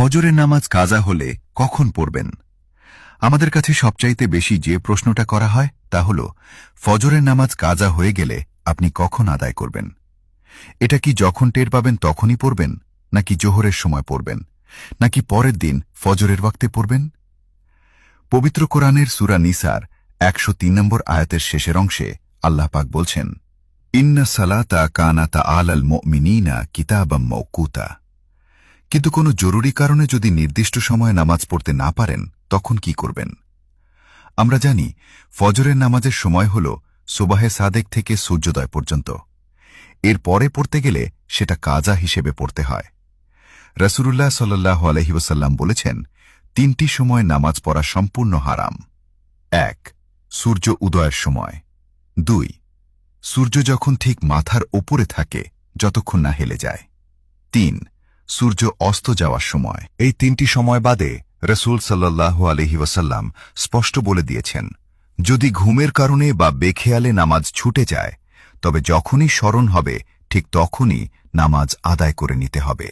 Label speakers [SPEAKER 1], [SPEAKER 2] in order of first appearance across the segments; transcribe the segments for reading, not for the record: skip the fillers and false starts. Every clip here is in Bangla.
[SPEAKER 1] ফজরের নামাজ কাজা হলে কখন পড়বেন? আমাদের কাছে সবচাইতে বেশি যে প্রশ্নটা করা হয় তা হল, ফজরের নামাজ কাজা হয়ে গেলে আপনি কখন আদায় করবেন? এটা কি যখন টের পাবেন তখনই পড়বেন, নাকি জোহরের সময় পড়বেন, নাকি পরের দিন ফজরের ওয়াক্তে পড়বেন? পবিত্র কোরআনের সূরা নিসার ১০৩ নম্বর আয়াতের শেষের অংশে আল্লাহ পাক বলছেন, ইন্না সালাতা কানাতা আলাল মুমিনিনা কিতাবাম মাওকুতা। কিন্তু কোনো জরুরি কারণে যদি নির্দিষ্ট সময়ে নামাজ পড়তে না পারেন, তখন কি করবেন? আমরা জানি ফজরের নামাজের সময় হল সুবাহে সাদেক থেকে সূর্যোদয় পর্যন্ত। এর পরে পড়তে গেলে সেটা কাজা হিসেবে পড়তে হয়। রাসূলুল্লাহ সাল্লাল্লাহু আলাইহি ওয়াসাল্লাম বলেছেন, তিনটি সময় নামাজ পড়া সম্পূর্ণ হারাম। ১. সূর্য উদয়ের সময়। ২. সূর্য যখন ঠিক মাথার ওপরে থাকে, যতক্ষণ না হেলে যায়। ৩. সূর্য অস্ত যাওয়ার সময়। এই তিনটি সময় বাদে রাসূল সাল্লাল্লাহু আলাইহি ওয়াসাল্লাম স্পষ্ট বলে দিয়েছেন, যদি ঘুমের কারণে বা বেখেয়ালে নামাজ ছুটে যায়, তবে যখনই স্মরণ হবে ঠিক তখনই নামাজ আদায় করে নিতে হবে।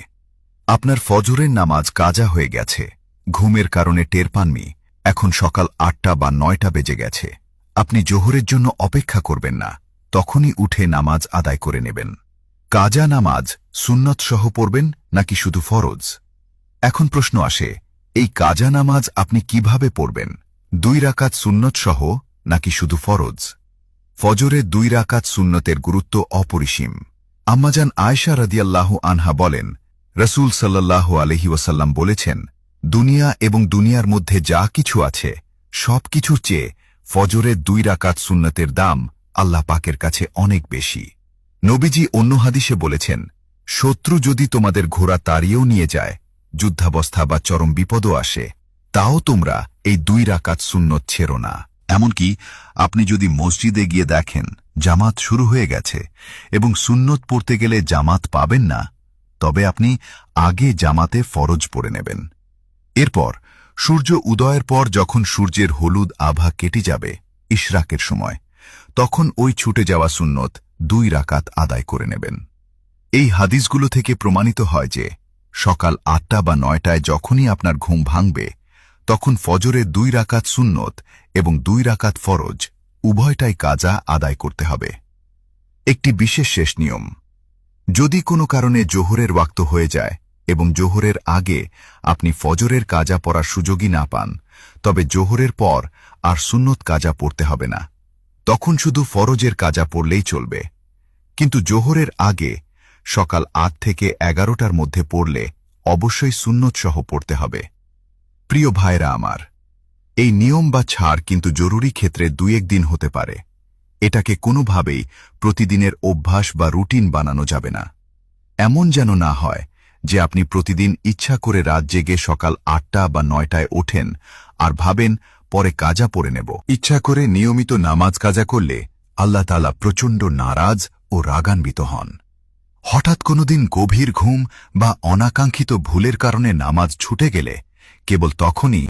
[SPEAKER 1] আপনার ফজরের নামাজ কাজা হয়ে গেছে, ঘুমের কারণে টের পাননি, এখন সকাল ৮টা বা ৯টা বেজে গেছে। আপনি জোহরের জন্য অপেক্ষা করবেন না, তখনই উঠে নামাজ আদায় করে নেবেন। কাজা নামাজ সুন্নত সহ পড়বেন নাকি শুধু ফরজ? এখন প্রশ্ন আসে, এই কাজা নামাজ আপনি কিভাবে পড়বেন? ২ রাকাত সুন্নত সহ নাকি শুধু ফরজ? ফজরে ২ রাকাত সুন্নতের গুরুত্ব অপরিসীম। আম্মাজান আয়েশা রাদিয়াল্লাহু আনহা বলেন, রাসূল সাল্লাল্লাহু আলাইহি ওয়াসাল্লাম বলেছেন, দুনিয়া এবং দুনিয়ার মধ্যে যা কিছু আছে সব কিছুর চেয়ে ফজরে ২ রাকাত সুন্নতের দাম আল্লাহ পাকের কাছে অনেক বেশি। নবীজি অন্য হাদিসে বলেছেন, শত্রু যদি তোমাদের ঘোড়া তাড়িয়েও নিয়ে যায়, যুদ্ধাবস্থা বা চরম বিপদও আসে, তাও তোমরা এই ২ রাকাত সুন্নত ছেড়ো না। এমনকি আপনি যদি মসজিদে গিয়ে দেখেন জামাত শুরু হয়ে গেছে এবং সুন্নত পড়তে গেলে জামাত পাবেন না, তবে আপনি আগে জামাতে ফরজ পড়ে নেবেন। এরপর সূর্য উদয়ের পর যখন সূর্যের হলুদ আভা কেটে যাবে, ইশরাকের সময়, তখন ওই ছুটে যাওয়া সুন্নত ২ রাকাত আদায় করে নেবেন। এই হাদিসগুলো থেকে প্রমাণিত হয় যে সকাল ৮টা বা ৯টায় যখনই আপনার ঘুম ভাঙবে, তখন ফজরে ২ রাকাত সুন্নত এবং ২ রাকাত ফরজ উভয়টাই কাজা আদায় করতে হবে। একটি বিশেষ শেষ নিয়ম, যদি কোনো কারণে জোহরের ওয়াক্ত হয়ে যায় এবং জোহরের আগে আপনি ফজরের কাজা পড়ার সুযোগই না পান, তবে জোহরের পর আর সুন্নত কাজা পড়তে হবে না, তখন শুধু ফরজের কাজা পড়লেই চলবে। কিন্তু জোহরের আগে সকাল ৮ থেকে ১১টার মধ্যে পড়লে অবশ্যই সুন্নত সহ পড়তে হবে। প্রিয় ভাইরা আমার, এই নিয়ম বা ছাড় কিন্তু জরুরি ক্ষেত্রে ২-১ দিন হতে পারে। এটাকে কোনোভাবেই প্রতিদিনের অভ্যাস বা রুটিন বানানো যাবে না। এমন যেন না হয় যে আপনি প্রতিদিন ইচ্ছা করে রাত জেগে সকাল ৮টা বা ৯টায় ওঠেন আর ভাবেন পরে কাজা পড়ে নেব। ইচ্ছা করে নিয়মিত নামাজ কাজা করলে আল্লাহ তাআলা প্রচণ্ড নারাজ ও রাগান্বিত হন। হঠাৎ কোনোদিন গভীর ঘুম বা অনাকাঙ্ক্ষিত ভুলের কারণে নামাজ ছুটে গেলে কেবল তখনই